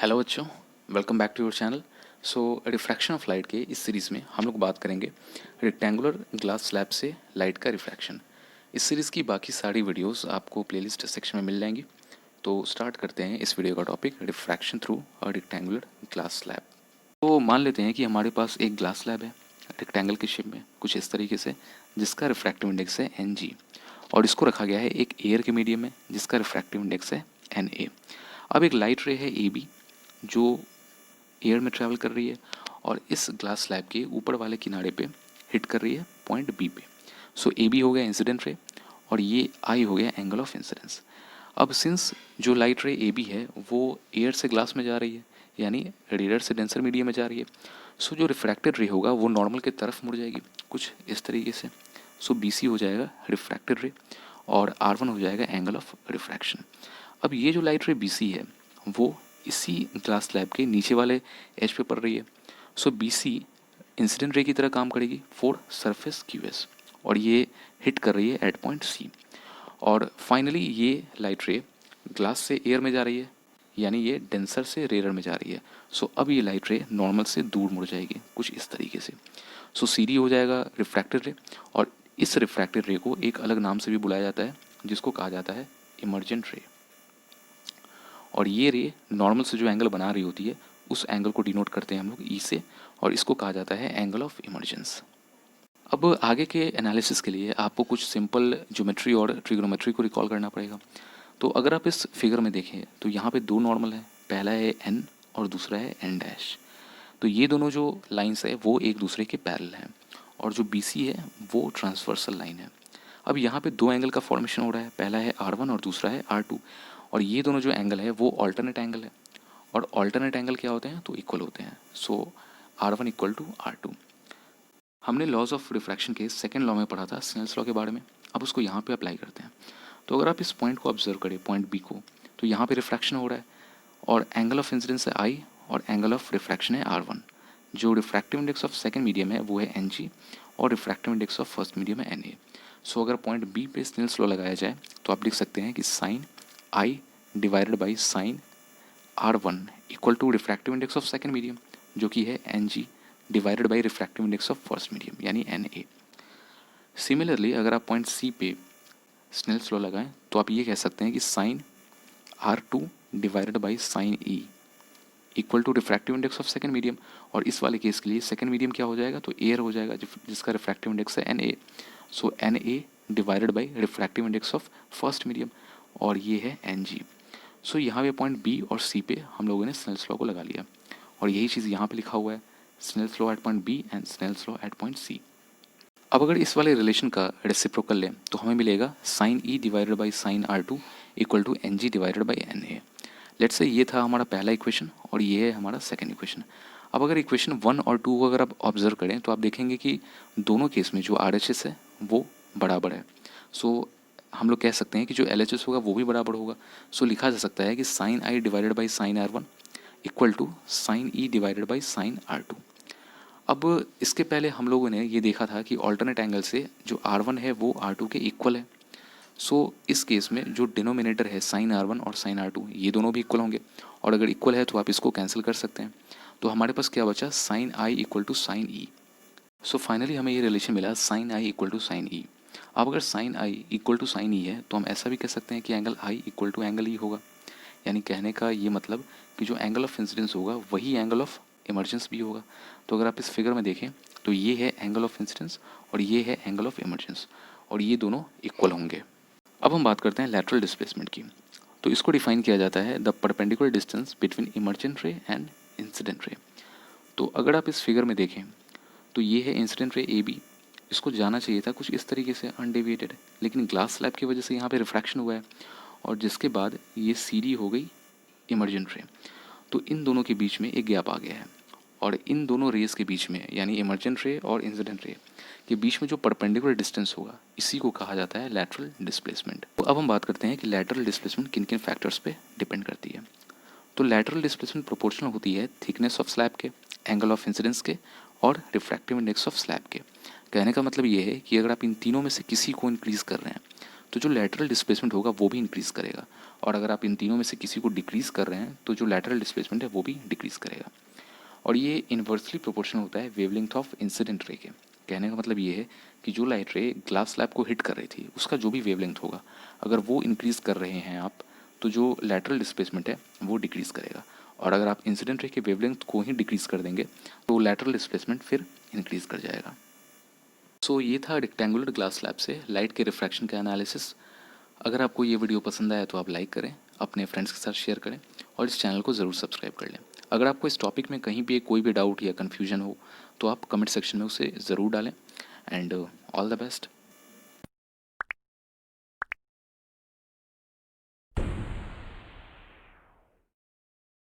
Hello बच्चों, welcome back to your channel. Refraction of light के इस सीरीज़ में हम लोग बात करेंगे रेक्टेंगुलर ग्लास स्लैब से लाइट का रिफ्रैक्शन। इस सीरीज़ की बाकी सारी वीडियोस आपको प्लेलिस्ट सेक्शन में मिल जाएंगी। तो स्टार्ट करते हैं इस वीडियो का topic, refraction through a rectangular glass slab. तो मान लेते हैं कि हमारे पास एक ग्लास स्लैब है रेक्टेंगल के शेप में कुछ इस तरीके से, जिसका रिफ्रैक्टिव इंडेक्स है NG, और इसको रखा गया है एक एयर के मीडियम में जिसका रिफ्रैक्टिव इंडेक्स है NA। अब एक लाइट रे है AB जो एयर में ट्रैवल कर रही है और इस ग्लास स्लैब के ऊपर वाले किनारे पे हिट कर रही है पॉइंट बी पे। सो ए बी हो गया इंसिडेंट रे और ये आई हो गया एंगल ऑफ इंसिडेंस। अब सिंस जो लाइट रे ए बी है वो एयर से ग्लास में जा रही है, यानी रेडिएटर से डेंसर मीडियम में जा रही है, सो जो रिफ्रैक्टेड रे होगा वो नॉर्मल की तरफ मुड़ जाएगी कुछ इस तरीके से। सो बी सी हो जाएगा रिफ्रैक्टेड रे और आर वन हो जाएगा एंगल ऑफ रिफ्रैक्शन। अब ये जो लाइट रे बी सी है वो इसी ग्लास स्लैब के नीचे वाले एज पे पड़ रही है। सो बी सी इंसिडेंट रे की तरह काम करेगी फॉर सरफेस क्यू एस, और ये हिट कर रही है एट पॉइंट सी। और फाइनली ये लाइट रे ग्लास से एयर में जा रही है, यानी ये डेंसर से रेयर में जा रही है। सो अब ये लाइट रे नॉर्मल से दूर मुड़ जाएगी कुछ इस तरीके से। सो सी डी हो जाएगा रिफ्रैक्टेड रे, और इस रिफ्रैक्टेड रे को एक अलग नाम से भी बुलाया जाता है जिसको कहा जाता है इमर्जेंट रे। और ये रे नॉर्मल से जो एंगल बना रही होती है उस एंगल को डिनोट करते हैं हम लोग ई से, और इसको कहा जाता है एंगल ऑफ इमर्जेंस। अब आगे के एनालिसिस के लिए आपको कुछ सिंपल ज्योमेट्री और ट्रिग्नोमेट्री को रिकॉल करना पड़ेगा। तो अगर आप इस फिगर में देखें तो यहाँ पे दो नॉर्मल है, पहला है एन और दूसरा है एन डैश। तो ये दोनों जो लाइंस है वो एक दूसरे के पैरेलल हैं, और जो बी सी है वो ट्रांसवर्सल लाइन है। अब यहाँ पे दो एंगल का फॉर्मेशन हो रहा है, पहला है R1 और दूसरा है R2, और ये दोनों जो एंगल है वो ऑल्टरनेट एंगल है। और ऑल्टरनेट एंगल क्या होते हैं, तो इक्वल होते हैं। सो R1 इक्वल टू R2। हमने लॉज ऑफ रिफ्रैक्शन के सेकेंड लॉ में पढ़ा था, स्नेल्स लॉ के बारे में। अब उसको यहाँ पे अप्लाई करते हैं। तो अगर आप इस पॉइंट को ऑब्जर्व करें, पॉइंट बी को, तो यहाँ पे रिफ्रैक्शन हो रहा है और एंगल ऑफ इंसिडेंस है आई और एंगल ऑफ रिफ्रैक्शन है R1। जो refractive index of second medium है वो है NG और refractive index of first medium है NA। सो अगर पॉइंट बी पे स्नेल्स लॉ लगाया जाए तो आप लिख सकते हैं कि sine I divided by sine R1 equal to refractive index of second medium जो कि है NG divided by refractive index of first medium यानी NA। सिमिलरली अगर आप पॉइंट सी पे स्नेल्स लॉ लगाएं तो आप ये कह सकते हैं कि sine R2 divided by sine E equal to refractive index of second medium. और इस वाले केस के लिए सेकंड मीडियम क्या हो जाएगा, तो एयर हो जाएगा जिसका रिफ्रैक्टिव इंडेक्स है NA। So NA divided by refractive index of first medium, और ये है NG। सो यहाँ पे पॉइंट बी और सी पे हम लोगों ने स्नेल्स लॉ को लगा लिया, और यही चीज़ यहाँ पे लिखा हुआ है, Snell's law at point B and Snell's law at point C. अब अगर इस वाले रिलेशन का रेसिप्रोकल लें तो हमें मिलेगा sine E divided by sine R2 equal to NG divided by NA। Let's say ये था हमारा पहला इक्वेशन और ये है हमारा सेकंड इक्वेशन। अब अगर इक्वेशन 1 और 2 को अगर आप ऑब्जर्व करें तो आप देखेंगे कि दोनों केस में जो RHS है वो बराबर है। सो हम लोग कह सकते हैं कि जो LHS होगा वो भी बराबर होगा। सो लिखा जा सकता है कि sine I divided by sine R1 equal to sine E divided by sine R2। अब इसके पहले हम लोगों ने ये देखा था कि ऑल्टरनेट एंगल से जो R1 है वो R2 के इक्वल है। सो इस केस में जो डिनोमिनेटर है साइन R1 और साइन R2 ये दोनों भी इक्वल होंगे, और अगर इक्वल है तो आप इसको कैंसिल कर सकते हैं। तो हमारे पास क्या बचा, sine i equal to sine e. So finally हमें ये रिलेशन मिला sine i equal to sine e. अब अगर sine i equal to sine e है तो हम ऐसा भी कह सकते हैं कि angle i equal to angle e होगा। यानी कहने का ये मतलब कि जो एंगल ऑफ इंसिडेंस होगा वही एंगल ऑफ इमर्जेंस भी होगा। तो अगर आप इस फिगर में देखें तो ये है एंगल ऑफ इंसिडेंस और ये है एंगल ऑफ इमर्जेंस, और ये दोनों इक्वल होंगे। अब हम बात करते हैं लैटरल डिस्प्लेसमेंट की। तो इसको डिफाइन किया जाता है the perpendicular distance between emergent रे एंड इंसिडेंट रे। तो अगर आप इस फिगर में देखें तो ये है इंसिडेंट रे ए बी, इसको जाना चाहिए था कुछ इस तरीके से अनडेविएटेड, लेकिन ग्लास स्लैब की वजह से यहाँ पे रिफ्रैक्शन हुआ है, और जिसके बाद ये सी डी हो गई इमर्जेंट रे। तो इन दोनों के बीच में एक गैप आ गया है, और इन दोनों रेस के बीच में यानी इमर्जेंट रे और इंसिडेंट रे के बीच में जो परपेंडिकुलर डिस्टेंस होगा इसी को कहा जाता है लैटरल डिस्प्लेसमेंट। तो अब हम बात करते हैं कि लैटरल डिस्प्लेसमेंट किन किन फैक्टर्स पे डिपेंड करती है। तो लैटरल डिस्प्लेसमेंट प्रोपोर्शनल होती है थिकनेस ऑफ स्लैब के, एंगल ऑफ इंसिडेंस के और रिफ्रैक्टिव इंडेक्स ऑफ स्लैब के। कहने का मतलब ये है कि अगर आप इन तीनों में से किसी को इंक्रीज कर रहे हैं तो जो लैटरल डिस्प्लेसमेंट होगा वो भी इंक्रीज़ करेगा। और अगर आप इन तीनों में से किसी को डिक्रीज़ कर रहे हैं तो जो लैटरल डिस्प्लेसमेंट है वो भी डिक्रीज़ करेगा। और ये इन्वर्सली प्रोपोर्शनल होता है वेवलेंथ ऑफ इंसिडेंट रे के। कहने का मतलब ये है कि जो लाइट रे ग्लास स्लैब को हिट कर रही थी उसका जो भी वेवलेंथ होगा, अगर वो इंक्रीज़ कर रहे हैं आप, तो जो लैटरल डिस्प्लेसमेंट है वो डिक्रीज़ करेगा। और अगर आप इंसिडेंट रे के वेवलेंथ को ही डिक्रीज़ कर देंगे तो लैटरल डिस्प्लेसमेंट फिर इंक्रीज़ कर जाएगा। सो ये था रेक्टेंगुलर ग्लास स्लैब से लाइट के रिफ्रैक्शन का एनालिसिस। अगर आपको ये वीडियो पसंद आया तो आप लाइक करें, अपने फ्रेंड्स के साथ शेयर करें और इस चैनल को ज़रूर सब्सक्राइब कर लें। अगर आपको इस टॉपिक में कहीं भी कोई भी डाउट या कन्फ्यूजन हो तो आप कमेंट सेक्शन में उसे ज़रूर डालें। And all the best.